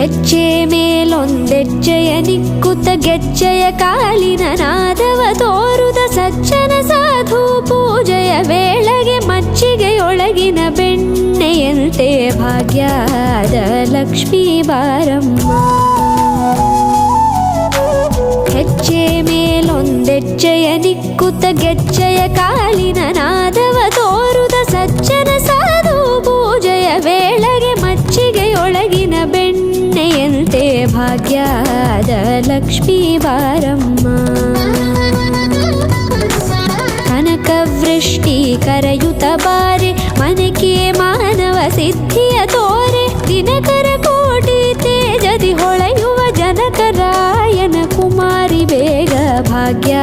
ಹೆಜ್ಜೆ ಮೇಲೊಂದೆಜ್ಜೆಯ ನಿಕ್ಕುತ್ತ ಗೆಜ್ಜೆಯ ಕಾಲಿನ ನಾದವ ತೋರುದ ಸಜ್ಜನ ಸಾಧು ಪೂಜೆಯ ವೇಳೆಗೆ ಮಜ್ಜಿಗೆಯೊಳಗಿನ ಬೆಣ್ಣೆಯಂತೆ ಭಾಗ್ಯದ ಲಕ್ಷ್ಮೀ ಬಾರಮ್ಮ. ಹೆಜ್ಜೆ ಮೇಲೊಂದೆಜ್ಜೆಯ ನಿಕ್ಕುತ್ತ ಗೆಜ್ಜೆಯ ಕಾಲಿನ ನಾದವ ತೋರುದ ಸಜ್ಜನ ಸಾಧು ಪೂಜೆಯ ವೇಳೆಗೆ ಮಜ್ಜಿಗೆಯೊಳಗಿನ ಬೆಣ್ಣೆಯಂತೆ ಭಾಗ್ಯದ ಲಕ್ಷ್ಮೀ ಬಾರಮ್ಮ. ಕನಕವೃಷ್ಟಿ ಕರೆಯುತ್ತ ಬಾರೆ ಮನಕೆ ಮಾನವ ಸಿದ್ಧಿಯ ತೋರೆ ದಿನಕರ ಕೋಟಿ ತೇಜದಿ ಹೊಳೆಯುವ ಜನಕರಾಯನ ಕುಮಾರಿ ಬೇಗ ಭಾಗ್ಯ